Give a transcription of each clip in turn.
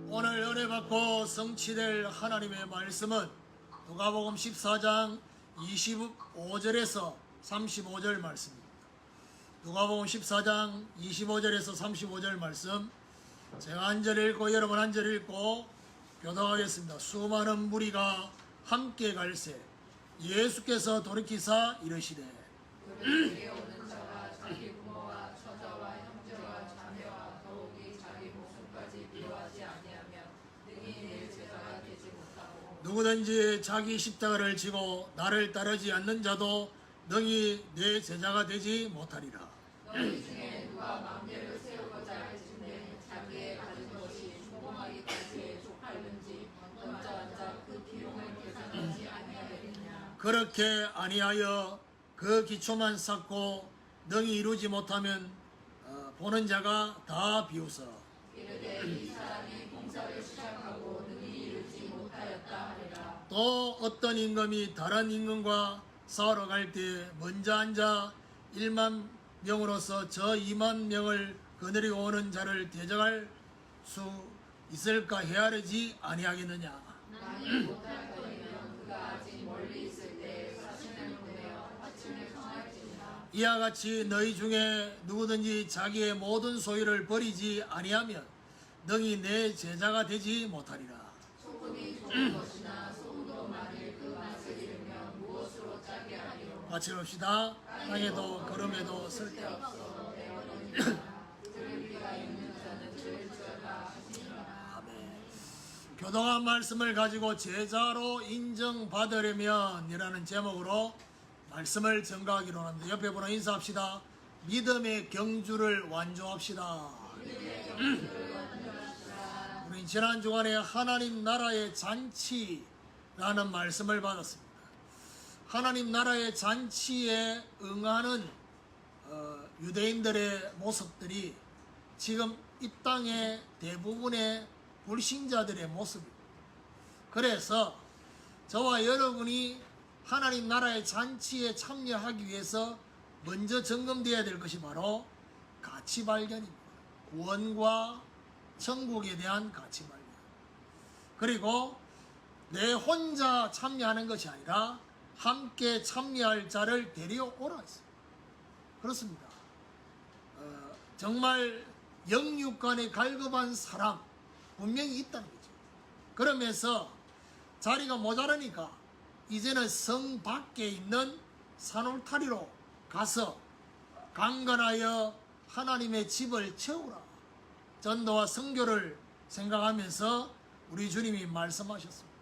오늘 은혜 받고 성취될 하나님의 말씀은 누가복음 14장 25절에서 35절 말씀입니다. 누가복음 14장 25절에서 35절 말씀, 제가 한 절 읽고 여러분 한 절 읽고 교독하겠습니다. 수많은 무리가 함께 갈새 예수께서 돌이키사 이르시되 그에게 오는 자가 자기 부모와 처자와 형제와 자매와 더욱이 자기 목숨까지 미워하지 아니하면 능히 내 제자가 되지 못하고, 누구든지 자기 십자가를 지고 나를 따르지 않는 자도 능히 내 제자가 되지 못하리라. 너희 중에 누가 망대를 세우고자 할진대 자기의 가진 것이 조공하기까지 족할는지 먼저 앉아 그 비용을 계산하지 아니하겠느냐. 그렇게 아니하여 그 기초만 쌓고 능히 이루지 못하면 보는 자가 다 비웃어 이르되 이 사람이 봉사를 시작하고 능히 이루지 못하였다 하리라. 또 어떤 임금이 다른 임금과 싸우러 갈 때 먼저 앉아 1만 명으로서 저 2만 명을 거느리고 오는 자를 대적할 수 있을까 헤아리지 아니하겠느냐. 만일 못할 거이면 그가 아직 멀리 있을 때 사신을 보내어 화친을 청할지니라. 이와 같이 너희 중에 누구든지 자기의 모든 소유를 버리지 아니하면 능히 내 제자가 되지 못하리라. 소금이 좋은 것이나 소금도 만일 그 맛을 잃으면 무엇으로 짜게 하리요. 같이 봅시다. 땅에도 걸음에도 쓸데없어. 들을 귀가 있는 자는 들을지어다 하시니라. 아멘. 교동한 말씀을 가지고 제자로 인정받으려면 이라는 제목으로 말씀을 전가하기로 하는데, 옆에 분은 인사합시다. 믿음의 경주를 완주합시다. 우리 지난 주간에 하나님 나라의 잔치라는 말씀을 받았습니다. 하나님 나라의 잔치에 응하는 유대인들의 모습들이 지금 이 땅의 대부분의 불신자들의 모습입니다. 그래서 저와 여러분이 하나님 나라의 잔치에 참여하기 위해서 먼저 점검되어야 될 것이 바로 가치 발견입니다. 구원과 천국에 대한 가치 발견. 그리고 내 혼자 참여하는 것이 아니라 함께 참여할 자를 데려오라 했어요. 그렇습니다. 정말 영육간에 갈급한 사람 분명히 있다는 거죠. 그러면서 자리가 모자라니까 이제는 성 밖에 있는 산울타리로 가서 강건하여 하나님의 집을 채우라. 전도와 선교를 생각하면서 우리 주님이 말씀하셨습니다.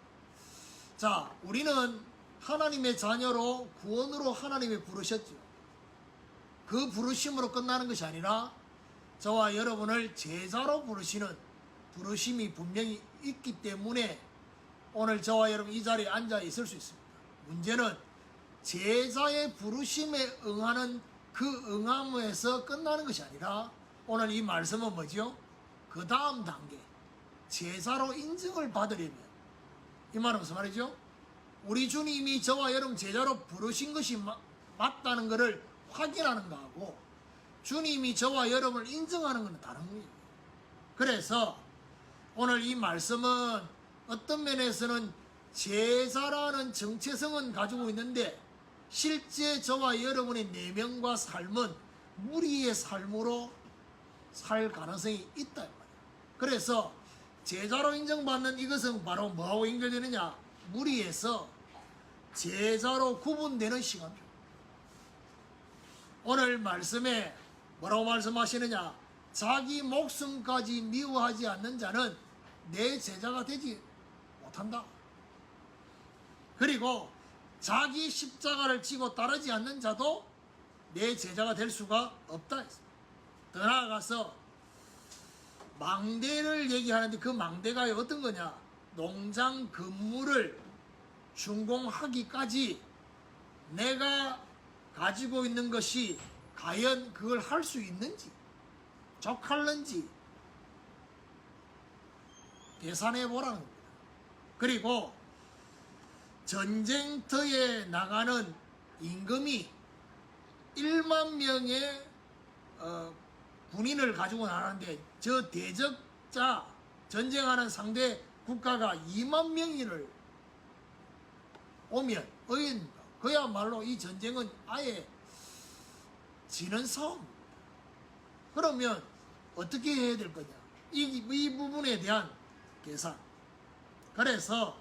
자, 우리는 하나님의 자녀로 구원으로 하나님이 부르셨죠. 그 부르심으로 끝나는 것이 아니라 저와 여러분을 제자로 부르시는 부르심이 분명히 있기 때문에 오늘 저와 여러분 이 자리에 앉아 있을 수 있습니다. 문제는 제자의 부르심에 응하는 그 응함에서 끝나는 것이 아니라 오늘 이 말씀은 뭐죠? 그 다음 단계, 제자로 인정을 받으려면, 이 말은 무슨 말이죠? 우리 주님이 저와 여러분 제자로 부르신 것이 맞다는 것을 확인하는 거하고 주님이 저와 여러분을 인정하는 것은 다른 거예요. 그래서 오늘 이 말씀은 어떤 면에서는 제자라는 정체성은 가지고 있는데 실제 저와 여러분의 내면과 삶은 무리의 삶으로 살 가능성이 있다 말이에요. 그래서 제자로 인정받는 이것은 바로 뭐하고 연결되느냐? 무리에서 제자로 구분되는 시간입니다. 오늘 말씀에 뭐라고 말씀하시느냐? 자기 목숨까지 미워하지 않는 자는 내 제자가 되지 못한다. 그리고 자기 십자가를 지고 따르지 않는 자도 내 제자가 될 수가 없다. 더 나아가서 망대를 얘기하는데 그 망대가 어떤 거냐? 농장 근무를 준공하기까지 내가 가지고 있는 것이 과연 그걸 할 수 있는지 적할는지 계산해 보라는 겁니다. 그리고 전쟁터에 나가는 임금이 1만 명의 군인을 가지고 나가는데 저 대적자 전쟁하는 상대 국가가 2만 명을 오면 의인입니다. 그야말로 이 전쟁은 아예 지는 싸움. 그러면 어떻게 해야 될 거냐? 이 부분에 대한 계산. 그래서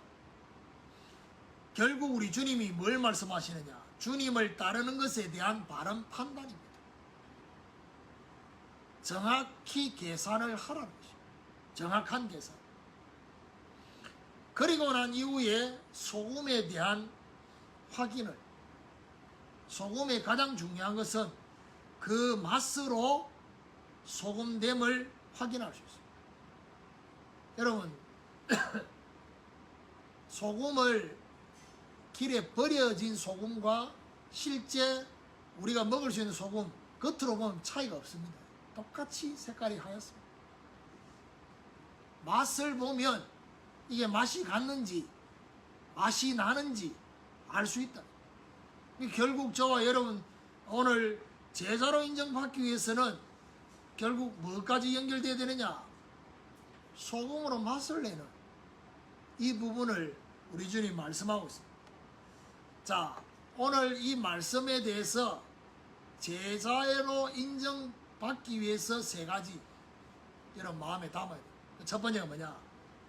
결국 우리 주님이 뭘 말씀하시느냐? 주님을 따르는 것에 대한 바른 판단입니다. 정확히 계산을 하라는 것이죠. 정확한 계산. 그리고 난 이후에 소금에 대한 확인을. 소금의 가장 중요한 것은 그 맛으로 소금됨을 확인할 수 있습니다. 여러분, 소금을 길에 버려진 소금과 실제 우리가 먹을 수 있는 소금 겉으로 보면 차이가 없습니다. 똑같이 색깔이 하얗습니다. 맛을 보면 이게 맛이 갔는지 맛이 나는지 알 수 있다. 결국 저와 여러분 오늘 제자로 인정받기 위해서는 결국 뭐까지 연결되어야 되느냐? 소금으로 맛을 내는 이 부분을 우리 주님 말씀하고 있습니다. 자, 오늘 이 말씀에 대해서 제자로 인정받기 위해서 세 가지 여러분 마음에 담아야 돼요. 첫 번째가 뭐냐?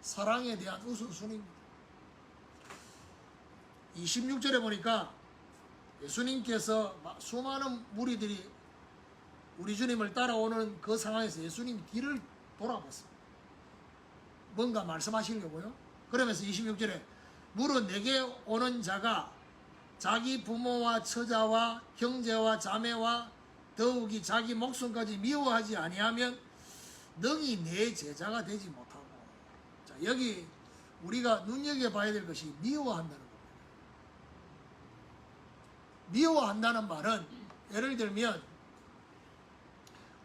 사랑에 대한 우선순위입니다. 26절에 보니까 예수님께서 수많은 무리들이 우리 주님을 따라오는 그 상황에서 예수님이 뒤를 돌아봤습니다. 뭔가 말씀하시려고요. 그러면서 26절에 무릇 내게 오는 자가 자기 부모와 처자와 형제와 자매와 더욱이 자기 목숨까지 미워하지 아니하면 능히 내 제자가 되지 못하고. 자, 여기 우리가 눈여겨봐야 될 것이 미워한다는 겁니다. 미워한다는 말은 예를 들면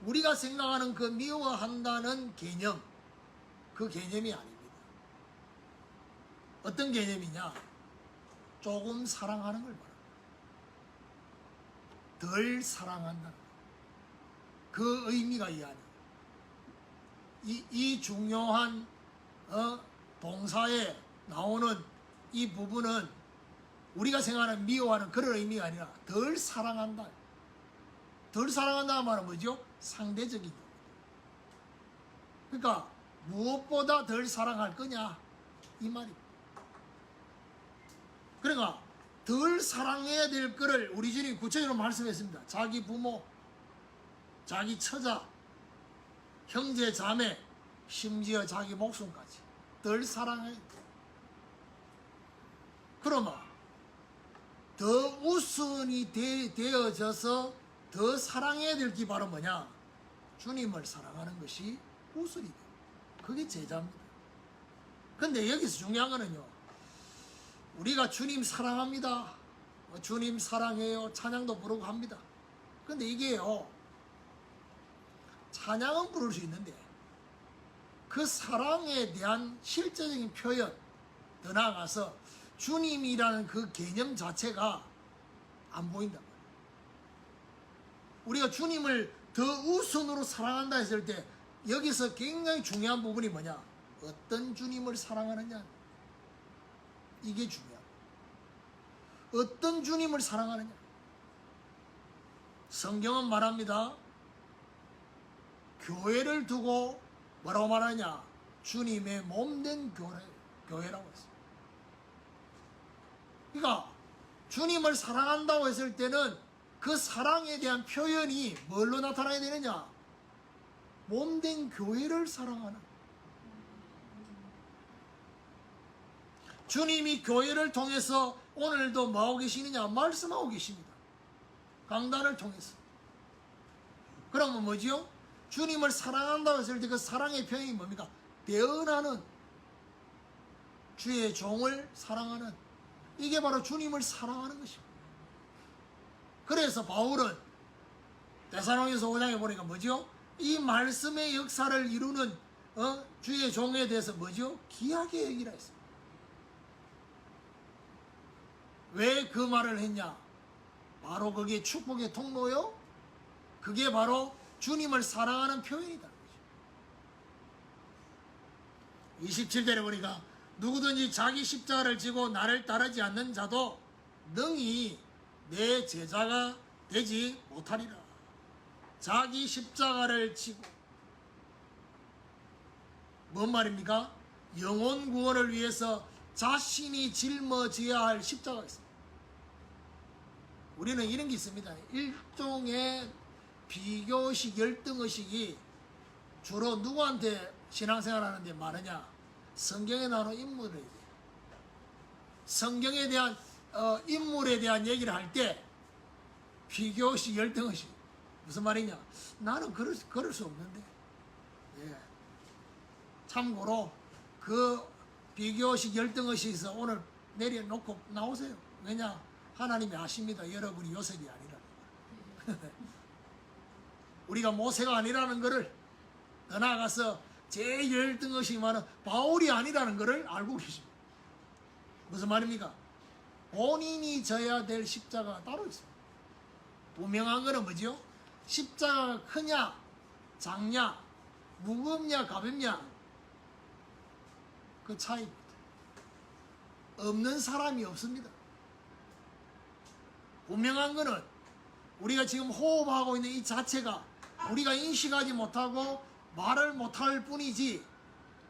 우리가 생각하는 그 미워한다는 개념, 그 개념이 아닙니다. 어떤 개념이냐? 조금 사랑하는 걸 말합니다. 덜 사랑한다는 것. 그 의미가 이 안에. 이 중요한 동사에 나오는 이 부분은 우리가 생각하는 미워하는 그런 의미가 아니라 덜 사랑한다. 덜 사랑한다는 말은 뭐죠? 상대적인 겁니다. 그러니까 무엇보다 덜 사랑할 거냐? 이 말입니다. 그러니까 덜 사랑해야 될 거를 우리 주님이 구체적으로 말씀했습니다. 자기 부모, 자기 처자, 형제, 자매, 심지어 자기 목숨까지 덜 사랑해야 돼. 그러면 더 우선이 되어져서 더 사랑해야 될 게 바로 뭐냐? 주님을 사랑하는 것이 우선이 돼요. 그게 제자입니다. 근데 여기서 중요한 거는요, 우리가 주님 사랑합니다, 주님 사랑해요, 찬양도 부르고 합니다. 근데 이게요, 찬양은 부를 수 있는데 그 사랑에 대한 실제적인 표현, 더 나아가서 주님이라는 그 개념 자체가 안 보인단 말이에요. 우리가 주님을 더 우선으로 사랑한다 했을 때 여기서 굉장히 중요한 부분이 뭐냐? 어떤 주님을 사랑하느냐? 이게 중요합니다. 어떤 주님을 사랑하느냐? 성경은 말합니다. 교회를 두고 뭐라고 말하냐? 주님의 몸된 교회라고 했어요. 그러니까 주님을 사랑한다고 했을 때는 그 사랑에 대한 표현이 뭘로 나타나야 되느냐? 몸된 교회를 사랑하는. 주님이 교회를 통해서 오늘도 뭐하고 계시느냐? 말씀하고 계십니다. 강단을 통해서. 그러면 뭐지요? 주님을 사랑한다고 했을 때 그 사랑의 표현이 뭡니까? 대언하는, 주의 종을 사랑하는, 이게 바로 주님을 사랑하는 것입니다. 그래서 바울은 데살로니가서 5장에 보니까 뭐죠? 이 말씀의 역사를 이루는 주의 종에 대해서 뭐죠? 귀하게 여기라 했습니다. 왜 그 말을 했냐? 바로 그게 축복의 통로요? 그게 바로 주님을 사랑하는 표현이다. 27절에 보니까 누구든지 자기 십자가를 지고 나를 따르지 않는 자도 능히 내 제자가 되지 못하리라. 자기 십자가를 지고, 뭔 말입니까? 영혼 구원을 위해서 자신이 짊어져야 할 십자가가 있습니다. 우리는 이런 게 있습니다. 일종의 비교의식, 열등의식이 주로 누구한테 신앙생활 하는데 많으냐? 성경에 나오는 인물에 대해, 성경에 대한 인물에 대한 얘기를 할 때 비교의식, 열등의식. 무슨 말이냐? 나는 그럴 수 없는데. 예. 참고로 그 비교의식, 열등의식에서 오늘 내려놓고 나오세요. 왜냐? 하나님이 아십니다. 여러분이 요셉이 아니라는 걸. 우리가 모세가 아니라는 것을, 더 나아가서 제일 열등의식이 많은 바울이 아니라는 것을 알고 계십니다. 무슨 말입니까? 본인이 져야 될 십자가가 따로 있습니다. 분명한 것은 뭐죠? 십자가가 크냐, 작냐, 무겁냐, 가볍냐, 그 차이입니다. 없는 사람이 없습니다. 분명한 것은 우리가 지금 호흡하고 있는 이 자체가 우리가 인식하지 못하고 말을 못할 뿐이지,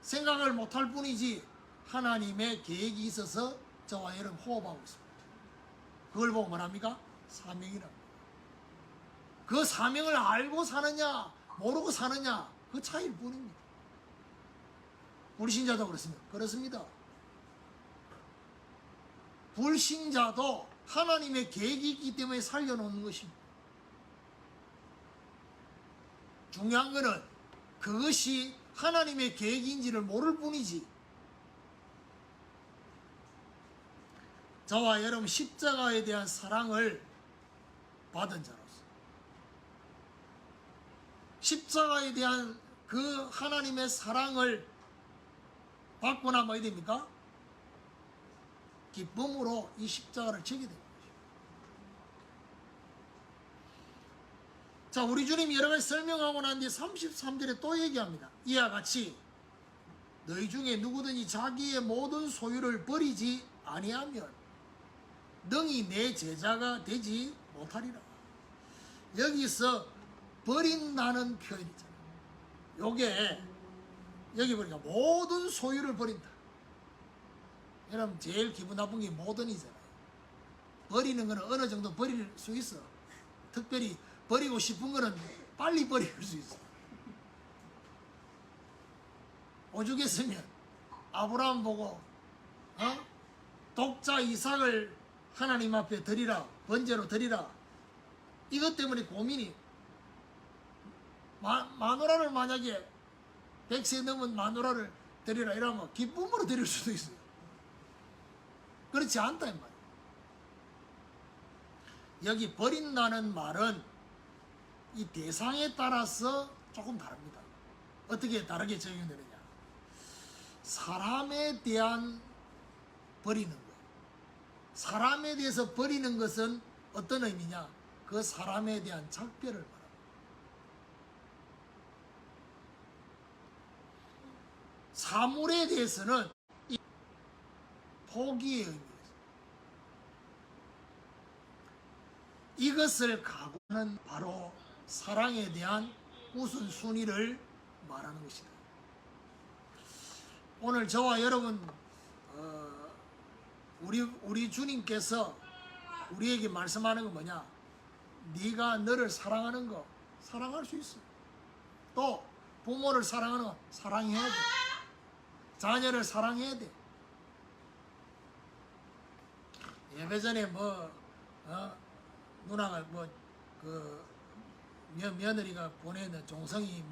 생각을 못할 뿐이지, 하나님의 계획이 있어서 저와 여러분 호흡하고 있습니다. 그걸 보고 뭐랍니까? 사명이랍니다. 그 사명을 알고 사느냐 모르고 사느냐, 그 차이일 뿐입니다. 불신자도 그렇습니다. 그렇습니다. 불신자도 하나님의 계획이 있기 때문에 살려놓는 것입니다. 중요한 것은 그것이 하나님의 계획인지를 모를 뿐이지, 저와 여러분 십자가에 대한 사랑을 받은 자로서, 십자가에 대한 그 하나님의 사랑을 받고 나면 어디 됩니까? 기쁨으로 이 십자가를 지게 됩니다. 자, 우리 주님이 여러 가지 설명하고 난 뒤 33절에 또 얘기합니다. 이와 같이 너희 중에 누구든지 자기의 모든 소유를 버리지 아니하면 능히 내 제자가 되지 못하리라. 여기서 버린다는 표현이 있잖아요. 요게 여기 보니까 모든 소유를 버린다. 여러분 제일 기분 나쁜 게 모든이잖아요. 버리는 거는 어느 정도 버릴 수 있어. 특별히 버리고 싶은 거는 빨리 버릴 수 있어. 오죽했으면 아브라함 보고 독자 이삭을 하나님 앞에 드리라, 번제로 드리라, 이것 때문에 고민이, 마누라를 만약에 100세 넘은 마누라를 드리라 이러면 기쁨으로 드릴 수도 있어요. 그렇지 않다 이 말이에요. 여기 버린다는 말은 이 대상에 따라서 조금 다릅니다. 어떻게 다르게 적용되느냐? 사람에 대한 버리는 것, 사람에 대해서 버리는 것은 어떤 의미냐? 그 사람에 대한 작별을 말합니다. 사물에 대해서는 이 포기의 의미가 있습니다. 이것을 각오하는 바로 사랑에 대한 우선순위를 말하는 것이다. 오늘 저와 여러분 우리 주님께서 우리에게 말씀하는 건 뭐냐? 네가 너를 사랑하는 거 사랑할 수 있어. 또 부모를 사랑하는 거 사랑해야 돼. 자녀를 사랑해야 돼. 예배 전에 누나가 며느리가 보내는 종성이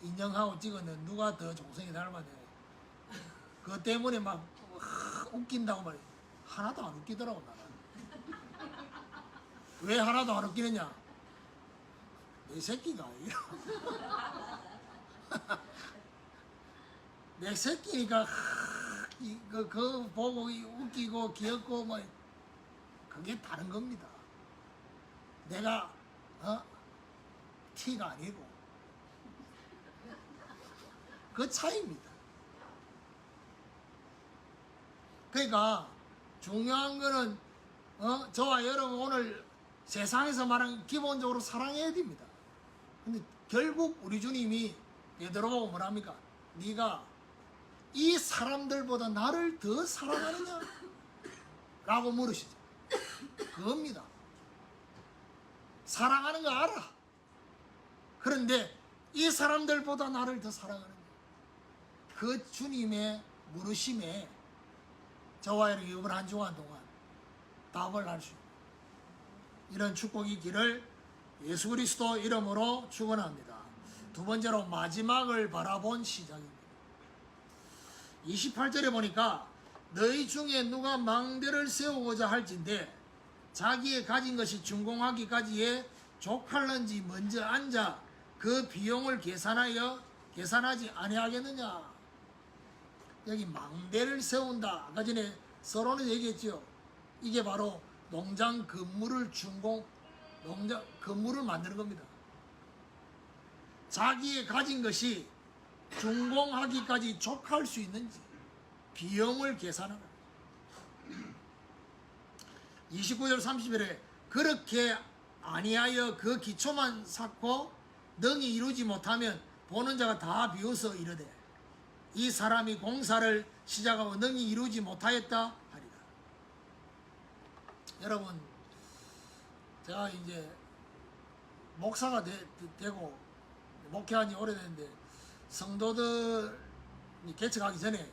인형하고 찍었는 누가 더 종성이 닮았네. 그것 때문에 막 웃긴다고 말이야. 하나도 안 웃기더라고 나는. 왜 하나도 안 웃기느냐? 내 새끼가 아니라. 내 새끼니까 그거 보고 웃기고 귀엽고 그게 다른 겁니다. 내가 티가 아니고 그 차이입니다. 우리가 중요한 거는 저와 여러분 오늘 세상에서 말하는 기본적으로 사랑해야 됩니다. 근데 결국 우리 주님이 베드로보고 뭐랍니까? 네가 이 사람들보다 나를 더 사랑하느냐? 라고 물으시죠. 그겁니다. 사랑하는 거 알아. 그런데 이 사람들보다 나를 더 사랑하느냐? 그 주님의 물으심에 저와 이렇게 이번 한 주간 동안 답을 할 수 있는 이런 축복이 있기를 예수 그리스도 이름으로 축원합니다. 두 번째로 마지막을 바라본 시작입니다. 28절에 보니까 너희 중에 누가 망대를 세우고자 할진대 자기의 가진 것이 준공하기까지에 족할는지 먼저 앉아 그 비용을 계산하지 아니하겠느냐. 여기 망대를 세운다. 아까 전에 서론에 얘기했죠. 이게 바로 농장 건물을 농장 건물을 만드는 겁니다. 자기의 가진 것이 준공하기까지 족할 수 있는지 비용을 계산하라. 29절 30절에 그렇게 아니하여 그 기초만 쌓고 능히 이루지 못하면 보는 자가 다 비웃어 이르되 이 사람이 공사를 시작하고 능히 이루지 못하였다 하리라. 여러분, 제가 이제 목사가 되고 목회한 지 오래됐는데 성도들이 개척하기 전에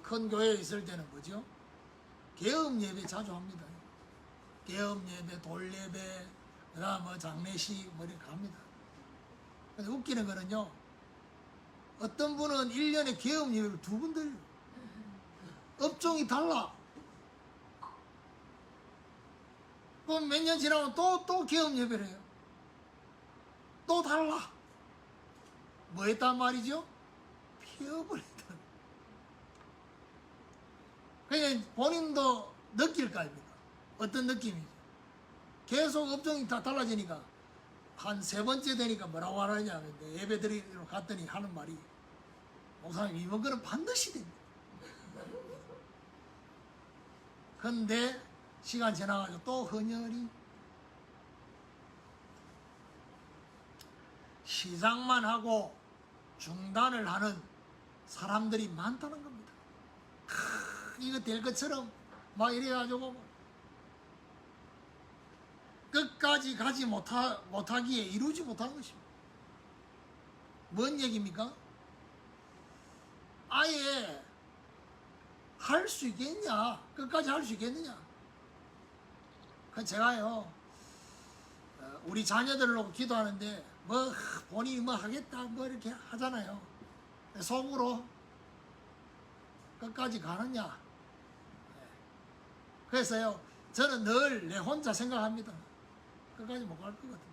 큰 교회에 있을 때는 뭐죠? 개업 예배 자주 합니다. 개업 예배, 돌 예배, 그다음 뭐 장례식 뭐 이렇게 합니다. 근데 웃기는 거는요. 어떤 분은 1년에 개업 예배를 2번 드려요. 업종이 달라. 그럼 몇 년 지나면 또 개업 예배를 해요. 또 달라. 뭐 했단 말이죠? 폐업을 했다. 그냥 본인도 느낄 거 아닙니까? 어떤 느낌이죠? 계속 업종이 다 달라지니까 한 3번째 되니까 뭐라고 하느냐 예배 드리러 갔더니 하는 말이 목사님 이번 거는 반드시 됩니다. 근데 시간 지나가지고 또 헌혈이 시작만 하고 중단을 하는 사람들이 많다는 겁니다. 이거 될 것처럼 막 이래가지고 끝까지 가지 못하기에 이루지 못하는 것입니다. 뭔 얘기입니까? 아예 할 수 있겠냐? 끝까지 할 수 있겠느냐? 제가요 우리 자녀들을 놓고 기도하는데 뭐 본인이 뭐 하겠다 뭐 이렇게 하잖아요. 속으로 끝까지 가느냐? 그래서요 저는 늘 내 혼자 생각합니다. 끝까지 못 갈 것 같아요.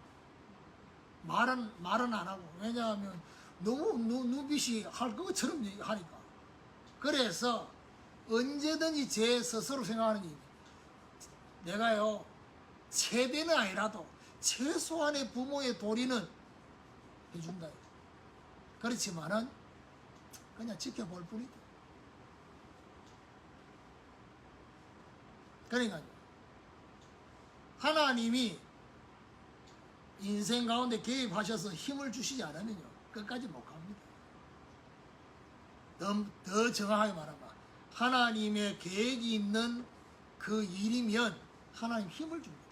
말은 안 하고. 왜냐하면 너무 눈빛이 할 것처럼 하니까. 그래서 언제든지 제 스스로 생각하는 게 내가요 최대는 아니라도 최소한의 부모의 도리는 해준다. 그렇지만은 그냥 지켜볼 뿐이다. 그러니까요 하나님이 인생 가운데 개입하셔서 힘을 주시지 않으면요 끝까지 못 갑니다. 더 정확하게 말하면 하나님의 계획이 있는 그 일이면 하나님 힘을 줍니다.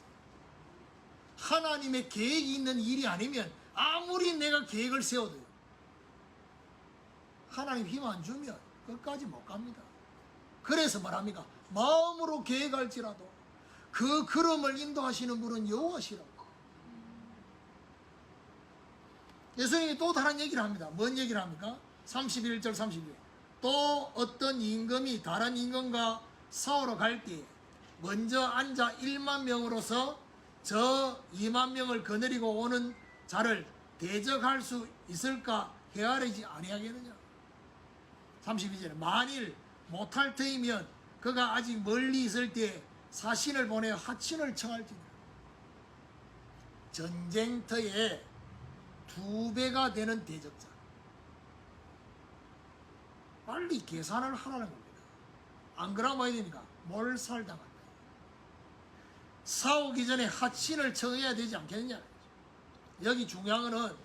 하나님의 계획이 있는 일이 아니면 아무리 내가 계획을 세워도요 하나님 힘 안 주면 끝까지 못 갑니다. 그래서 말합니까? 마음으로 계획할지라도 그 걸음을 인도하시는 분은 여호와시라고. 예수님이 또 다른 얘기를 합니다. 뭔 얘기를 합니까? 31절 32절. 또 어떤 임금이 다른 임금과 싸우러 갈 때에 먼저 앉아 1만 명으로서 저 2만 명을 거느리고 오는 자를 대적할 수 있을까 헤아리지 아니하겠느냐. 32절에 만일 못할 터이면 그가 아직 멀리 있을 때에 사신을 보내어 하친을 청할지니라. 전쟁터에 2배가 되는 대적자. 빨리 계산을 하라는 겁니다. 안 그러면 어야 되니까 몰살당한다. 싸우기 전에 하친을 청해야 되지 않겠느냐. 여기 중요한 거는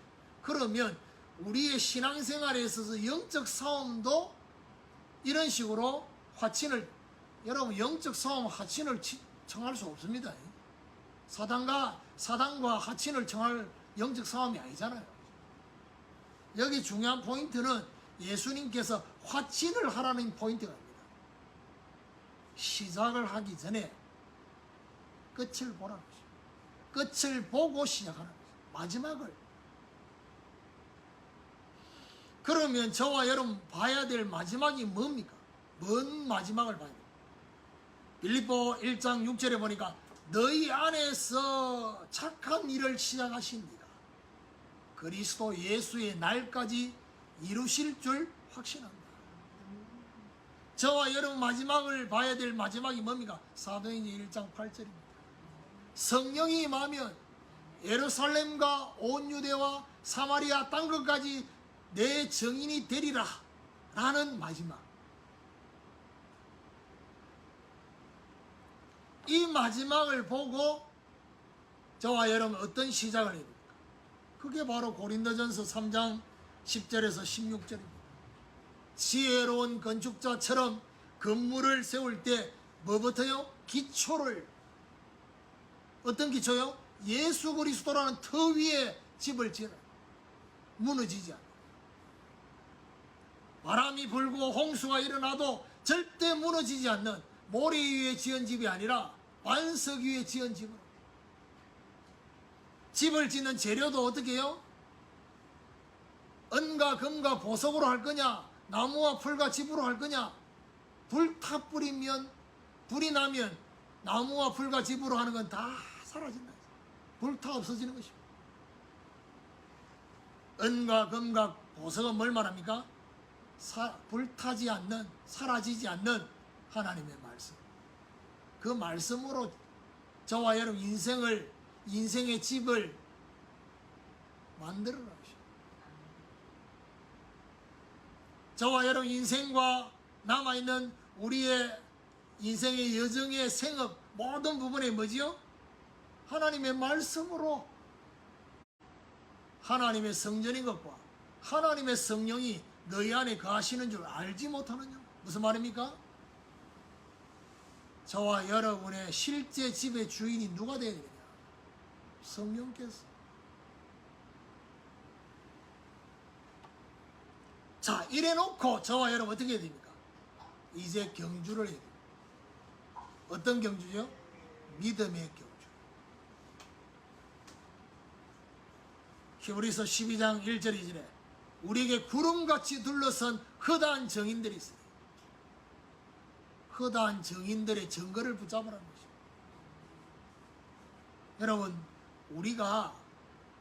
그러면 우리의 신앙생활에 있어서 영적 싸움도 이런 식으로 화친을, 여러분 영적 싸움 하친을 청할 수 없습니다. 사단과 하친을 청할 영적 싸움이 아니잖아요. 여기 중요한 포인트는 예수님께서 화친을 하라는 포인트가 아닙니다. 시작을 하기 전에 끝을 보라는 거죠. 끝을 보고 시작하는 거죠. 마지막을. 그러면 저와 여러분 봐야 될 마지막이 뭡니까? 뭔 마지막을 봐야 돼요? 빌립보 1장 6절에 보니까 너희 안에서 착한 일을 시작하신 이가 그리스도 예수의 날까지 이루실 줄 확신합니다. 저와 여러분 마지막을 봐야 될 마지막이 뭡니까? 사도행전 1장 8절입니다. 성령이 임하면 예루살렘과 온 유대와 사마리아 땅끝까지 내 증인이 되리라 라는 마지막. 이 마지막을 보고 저와 여러분 어떤 시작을 해야 됩니까? 그게 바로 고린도전서 3장 10절에서 16절입니다. 지혜로운 건축자처럼 건물을 세울 때 뭐부터요? 기초를. 어떤 기초요? 예수 그리스도라는 터 위에 집을 지어라. 무너지지 않아. 바람이 불고 홍수가 일어나도 절대 무너지지 않는 모래 위에 지은 집이 아니라 반석 위에 지은 집으로. 집을 짓는 재료도 어떻게 해요? 은과 금과 보석으로 할 거냐? 나무와 풀과 집으로 할 거냐? 불타 뿌리면, 불이 나면 나무와 풀과 집으로 하는 건 다 사라진다. 불타 없어지는 것입니다. 은과 금과 보석은 뭘 말합니까? 불타지 않는, 사라지지 않는 하나님의 말씀. 그 말씀으로 저와 여러분 인생의 집을 만들어라. 저와 여러분 인생과 남아있는 우리의 인생의 여정의 생업 모든 부분에 뭐지요? 하나님의 말씀으로 하나님의 성전인 것과 하나님의 성령이 너희 안에 거하시는 줄 알지 못하느냐? 무슨 말입니까? 저와 여러분의 실제 집의 주인이 누가 되어야 되느냐? 성령께서. 자, 이래놓고 저와 여러분 어떻게 해야 됩니까? 이제 경주를 해야 됩니다. 어떤 경주죠? 믿음의 경주. 히브리서 12장 1절 2절에 우리에게 구름같이 둘러선 허다한 정인들이 있어요. 허다한 정인들의 증거를 붙잡으라는 것입니다. 여러분, 우리가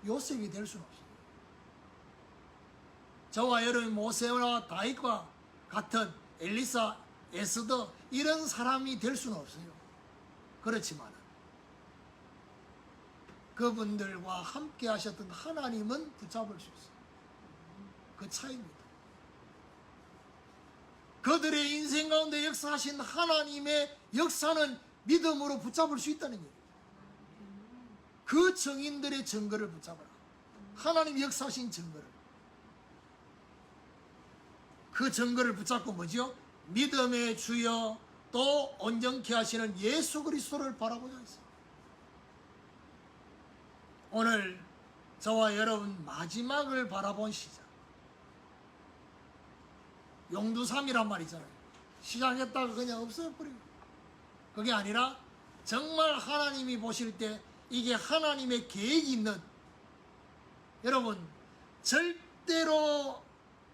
요셉이 될 수는 없습니다. 저와 여러분 모세와 다윗과 같은 엘리사, 에스더 이런 사람이 될 수는 없어요. 그렇지만 그분들과 함께 하셨던 하나님은 붙잡을 수 있어요. 그 차이입니다. 그들의 인생 가운데 역사하신 하나님의 역사는 믿음으로 붙잡을 수 있다는 얘기예요. 그 정인들의 증거를 붙잡아라. 하나님 역사하신 증거를. 그 증거를 붙잡고 뭐죠? 믿음의 주여 또 온전케 하시는 예수 그리스도를 바라보자 했어요. 오늘 저와 여러분 마지막을 바라본 시작. 용두삼이란 말이잖아요. 시작했다가 그냥 없어버리고. 그게 아니라 정말 하나님이 보실 때 이게 하나님의 계획이 있는, 여러분 절대로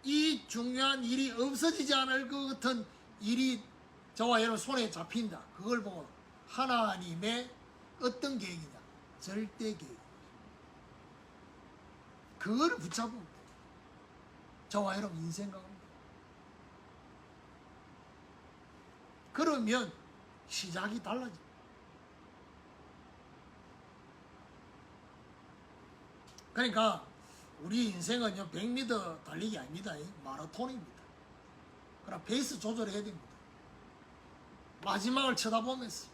이 중요한 일이 없어지지 않을 것 같은 일이 저와 여러분 손에 잡힌다. 그걸 보고 하나님의 어떤 계획이냐? 절대 계획. 그걸 붙잡으면 돼요. 저와 여러분 인생 가운데. 그러면 시작이 달라집니다. 그러니까 우리 인생은요 100m 달리기 아닙니다. 마라톤입니다. 그러나 페이스 조절해야 됩니다. 마지막을 쳐다보면서.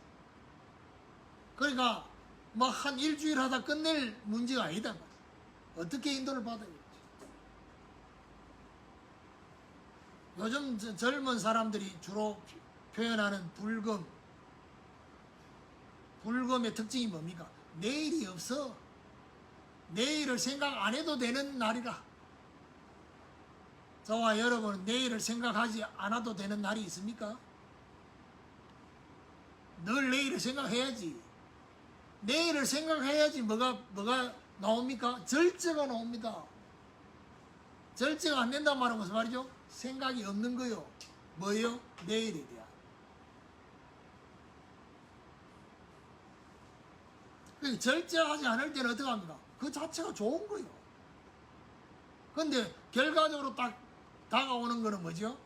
그러니까 뭐 한 일주일 하다 끝낼 문제가 아니다. 어떻게 인도를 받아야 될지. 요즘 젊은 사람들이 주로 표현하는 불금의 특징이 뭡니까? 내일이 없어. 내일을 생각 안 해도 되는 날이라. 저와 여러분은 내일을 생각하지 않아도 되는 날이 있습니까? 늘 내일을 생각해야지. 내일을 생각해야지 뭐가 나옵니까? 절제가 나옵니다. 절제가 안 된단 말은 무슨 말이죠? 생각이 없는 거요. 뭐요? 내일에 대한. 절제하지 않을 때는 어떻게 합니까? 그 자체가 좋은 거요. 근데 결과적으로 딱 다가오는 거는 뭐죠?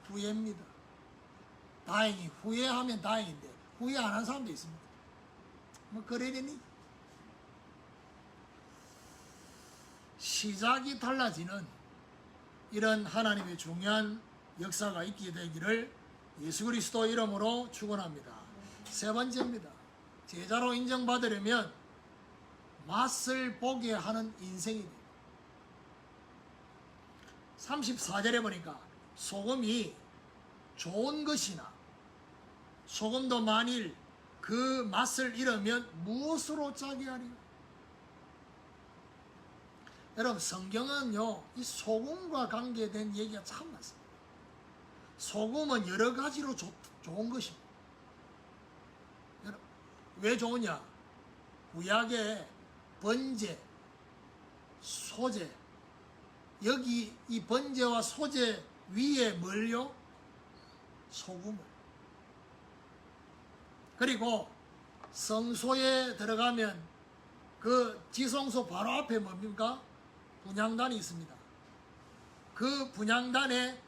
후회입니다. 다행히 후회하면 다행인데 후회 안 한 사람도 있습니다. 뭐 그래야 되니? 시작이 달라지는 이런 하나님의 중요한 역사가 있게 되기를 예수 그리스도 이름으로 축원합니다. 세 번째입니다. 제자로 인정받으려면 맛을 보게 하는 인생이 됩니다. 34절에 보니까 소금이 좋은 것이나 소금도 만일 그 맛을 잃으면 무엇으로 짜게 하리요? 여러분 성경은요 이 소금과 관계된 얘기가 참 많습니다. 소금은 여러 가지로 좋은 것입니다. 여러분, 왜 좋으냐? 구약의 번제, 소제, 여기 이 번제와 소제 위에 뭘요? 소금을. 그리고 성소에 들어가면 그 지성소 바로 앞에 뭡니까? 분향단이 있습니다. 그 분향단의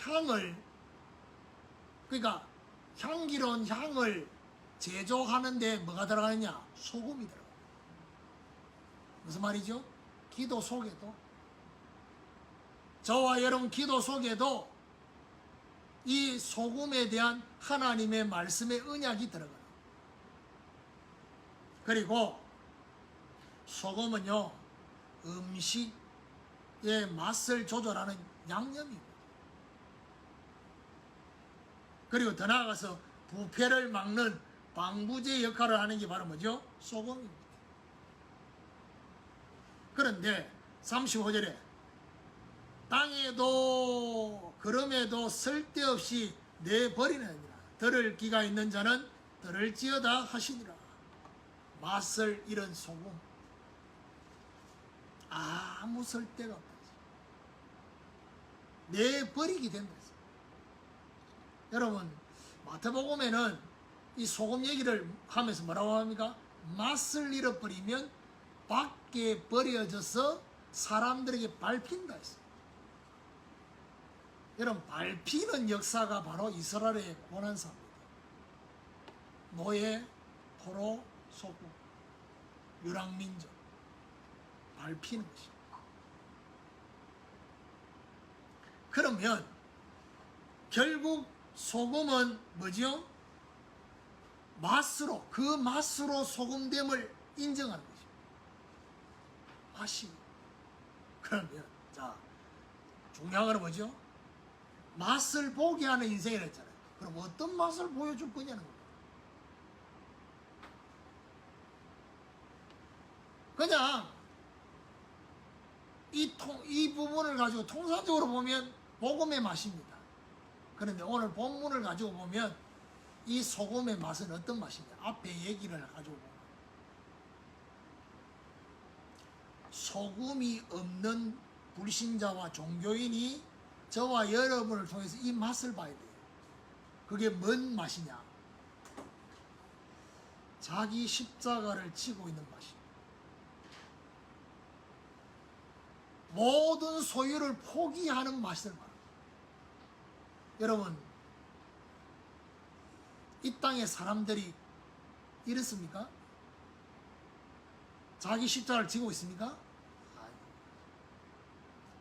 향을, 그러니까 향기로운 향을 제조하는데 뭐가 들어가느냐? 소금이 들어가요. 무슨 말이죠? 기도 속에도, 저와 여러분 기도 속에도 이 소금에 대한 하나님의 말씀의 언약이 들어가요. 그리고 소금은요 음식의 맛을 조절하는 양념이고, 그리고 더 나아가서 부패를 막는 방부제 역할을 하는 게 바로 뭐죠? 소금입니다. 그런데 35절에 땅에도 그럼에도 쓸데없이 내버리느니라. 들을 기가 있는 자는 들을지어다 하시니라. 맛을 잃은 소금, 아무 쓸데가 없다. 내버리게 된다. 여러분 마태복음에는 이 소금 얘기를 하면서 뭐라고 합니까? 맛을 잃어버리면 밖에 버려져서 사람들에게 밟힌다 했어요. 여러분 밟히는 역사가 바로 이스라엘의 고난사입니다. 노예, 포로, 소금, 유랑민족 밟히는 것입니다. 그러면 결국 소금은 뭐죠? 맛으로, 그 맛으로 소금됨을 인정하는 것입니다. 맛이. 그러면 자 중요한 건 뭐죠? 맛을 보게 하는 인생이라 했잖아요. 그럼 어떤 맛을 보여줄 거냐는 겁니다. 그냥 이 부분을 가지고 통상적으로 보면 복음의 맛입니다. 그런데 오늘 본문을 가지고 보면 이 소금의 맛은 어떤 맛이냐? 앞에 얘기를 가지고 보면 소금이 없는 불신자와 종교인이 저와 여러분을 통해서 이 맛을 봐야 돼요. 그게 뭔 맛이냐? 자기 십자가를 지고 있는 맛이에요. 모든 소유를 포기하는 맛을 말합니다. 여러분 이 땅의 사람들이 이렇습니까? 자기 십자가를 지고 있습니까?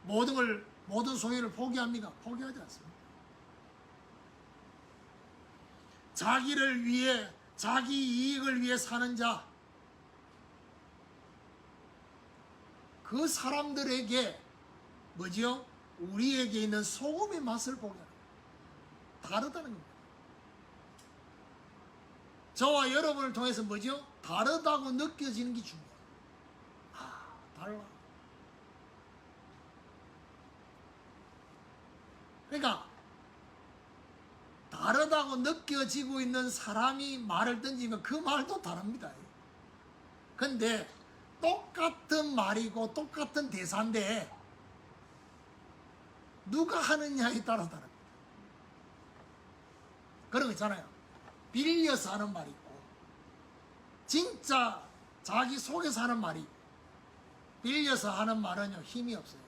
모든 소유를 포기합니까? 포기하지 않습니다. 자기를 위해, 자기 이익을 위해 사는 자, 그 사람들에게 뭐지요? 우리에게 있는 소금의 맛을 보게 하는 거예요. 다르다는 겁니다. 저와 여러분을 통해서 뭐죠? 다르다고 느껴지는 게 중요해요. 아, 달라. 그러니까 다르다고 느껴지고 있는 사람이 말을 던지면 그 말도 다릅니다. 근데 똑같은 말이고 똑같은 대사인데 누가 하느냐에 따라 다릅니다. 그런 거 있잖아요. 빌려서 하는 말이 있고 진짜 자기 속에서 하는 말이 있고, 빌려서 하는 말은요 힘이 없어요.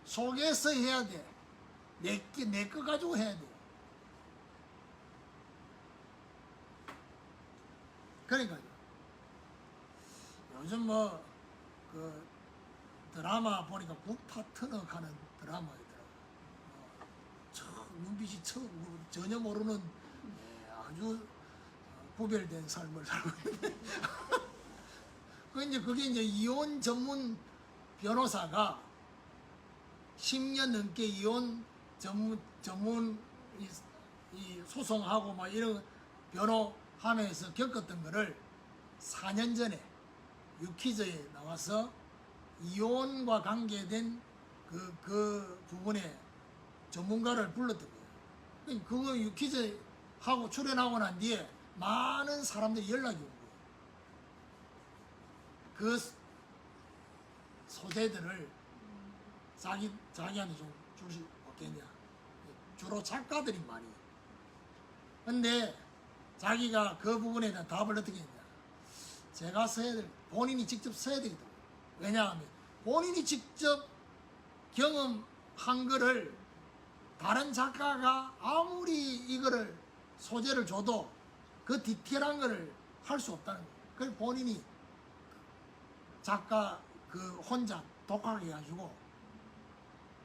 속에서 해야 돼. 내 거 가지고 해야 돼요. 그러니까요. 요즘 뭐 그 드라마 보니까 북파트너 가는 드라마이더라고요. 눈빛이 전혀 모르는 아주 구별된 삶을 살고 있는데 그게 이제 이혼 전문 변호사가 10년 넘게 이혼 전문 이 소송하고 막 이런 변호하면서 겪었던 거를 4년 전에 유퀴즈에 나와서 이혼과 관계된 그 부분에 전문가를 불렀던 거예요. 그거 유퀴즈 하고 출연하고 난 뒤에 많은 사람들이 연락이 온 거예요. 그 소재들을 자기한테 좀 줄 수 없겠냐. 주로 작가들이 많이. 근데 자기가 그 부분에 대한 답을 어떻게 했냐. 제가 써야 될, 본인이 직접 써야 되겠다. 왜냐하면 본인이 직접 경험한 거를 다른 작가가 아무리 이거를 소재를 줘도 그 디테일한 거를 할 수 없다는 거예요. 그래서 본인이 작가 그 혼자 독학해 가지고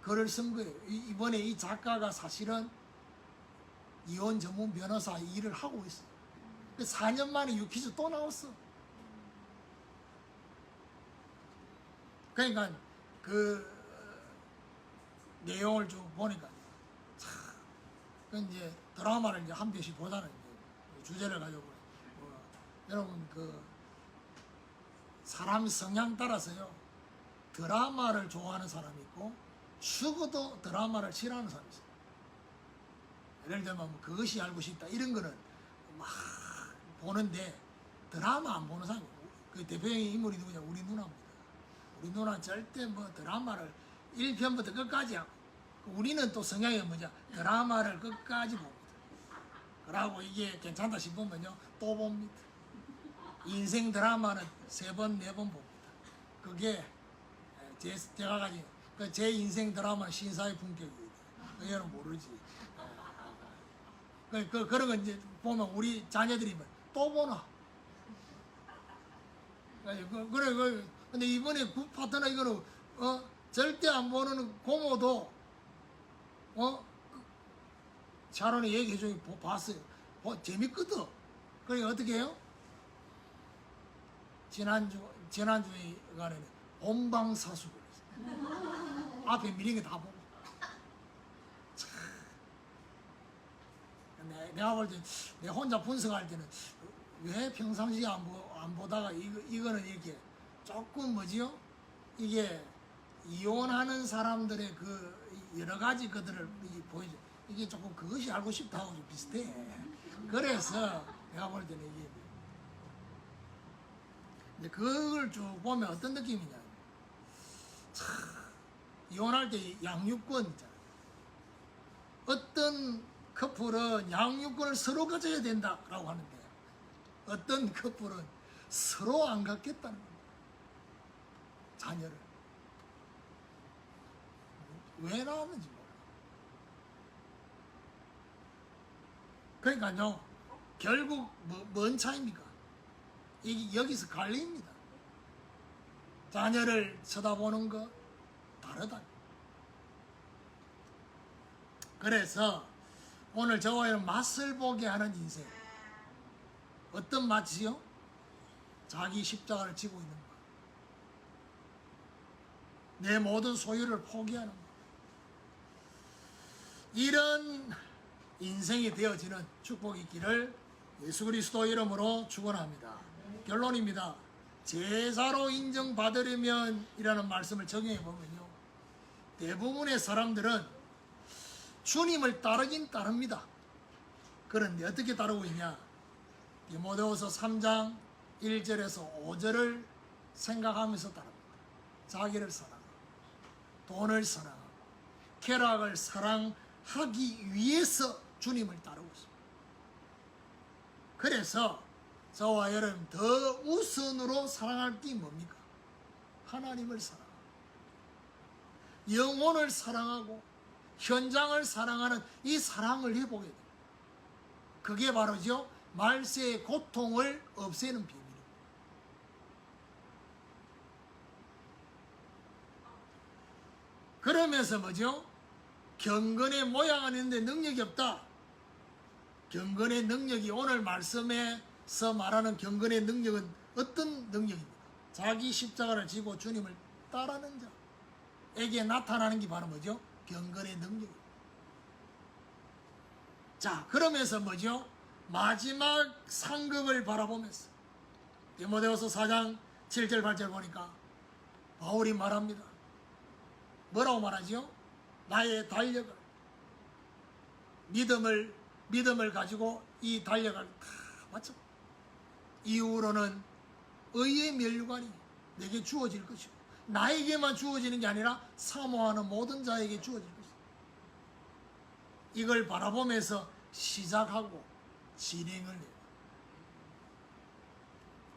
글을 쓴 거예요. 이번에 이 작가가 사실은 이혼 전문 변호사 일을 하고 있어요. 4년 만에 유퀴즈 또 나왔어. 그러니까 그 내용을 좀 보니까 참, 이제 드라마를 이제 한 편씩 보잖아요. 주제를 가지고 여러분 그 사람 성향 따라서요 드라마를 좋아하는 사람이 있고 죽어도 드라마를 싫어하는 사람이 있어요. 예를 들면 뭐 그것이 알고 싶다 이런 거는 막 보는데 드라마 안 보는 사람이 그 대표적인 인물이 누구냐? 우리 누나입니다. 우리 누나는 절대 뭐 드라마를 1편부터 끝까지 하고 우리는 또 성향이 뭐냐? 드라마를 끝까지 봅니다. 그러고 이게 괜찮다 싶으면요 또 봅니다. 인생 드라마는 3번, 4번 봅니다. 그게 제가 가진 제 인생 드라마는 신사의 품격이에요. 얘는 모르지. 그런 거 이제 보면 우리 자녀들이 또 보나? 그래. 근데 이번에 파트너 이거는 절대 안 보는 고모도 샤론이 얘기해주니 봤어요. 재밌거든. 그러니까 어떻게 해요? 지난주간에는 본방사수를 했어요. 앞에 미린 게 다 보고. 참. 내가 볼 때, 내 혼자 분석할 때는 왜 평상시에 안 보다가 이거는 이렇게 조금 뭐지요? 이게 이혼하는 사람들의 그 여러 가지 것들을 보여줘. 이게 조금 그것이 알고 싶다고 좀 비슷해. 그래서 내가 볼 때는 이게 근데 그걸 쭉 보면 어떤 느낌이냐. 참, 이혼할 때 양육권 있잖아요. 어떤 커플은 양육권을 서로 가져야 된다라고 하는데 어떤 커플은 서로 안 갖겠다는 겁니다. 자녀를. 왜 나왔는지 몰라. 그러니까요, 결국 뭔 차이입니까? 이게 여기서 갈립니다. 자녀를 쳐다보는 거 다르다. 그래서 오늘 저와 여러분 맛을 보게 하는 인생. 어떤 맛이요? 자기 십자가를 지고 있는 것. 내 모든 소유를 포기하는 것. 이런 인생이 되어지는 축복이 있기를 예수 그리스도 이름으로 축원합니다. 결론입니다. 제사로 인정받으려면 이라는 말씀을 적용해 보면요, 대부분의 사람들은 주님을 따르긴 따릅니다. 그런데 어떻게 따르고 있냐? 디모데후서 3장 1절에서 5절을 생각하면서 따릅니다. 자기를 사랑하고 돈을 사랑하고 쾌락을 사랑하기 위해서 주님을 따르고 있습니다. 그래서 저와 여러분 더 우선으로 사랑할 게 뭡니까? 하나님을 사랑하고 영혼을 사랑하고 현장을 사랑하는 이 사랑을 해보게 됩니다. 그게 바로죠, 말세의 고통을 없애는 비밀입니다. 그러면서 뭐죠? 경건의 모양은 있는데 능력이 없다. 경건의 능력이, 오늘 말씀에서 말하는 경건의 능력은 어떤 능력입니까? 자기 십자가를 지고 주님을 따르는 자에게 나타나는 게 바로 뭐죠? 경건의 능력입니다. 자, 그러면서 뭐죠? 마지막 상급을 바라보면서 디모데후서 4장 7절 8절 보니까 바울이 말합니다. 뭐라고 말하죠? 나의 달력을, 믿음을 가지고 이 달력을 다 마쳐. 이후로는 의의 면류관이 내게 주어질 것이고, 나에게만 주어지는 게 아니라 사모하는 모든 자에게 주어질 것이다. 이걸 바라보면서 시작하고 진행을 해요.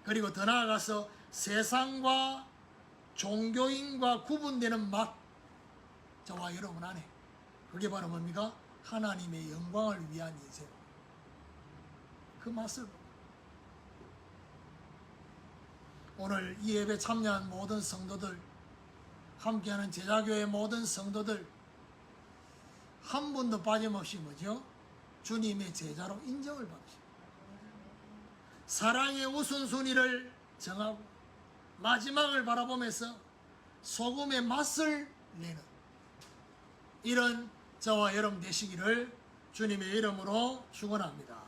그리고 더 나아가서 세상과 종교인과 구분되는 맛, 저와 여러분 안에, 그게 바로 뭡니까? 하나님의 영광을 위한 인생. 그 맛을 보고 오늘 이 예배 참여한 모든 성도들, 함께하는 제자교회 모든 성도들 한 분도 빠짐없이 뭐죠? 주님의 제자로 인정을 받으십니다. 사랑의 우선순위를 정하고 마지막을 바라보면서 소금의 맛을 내는 이런 저와 여러분 되시기를 주님의 이름으로 축원합니다.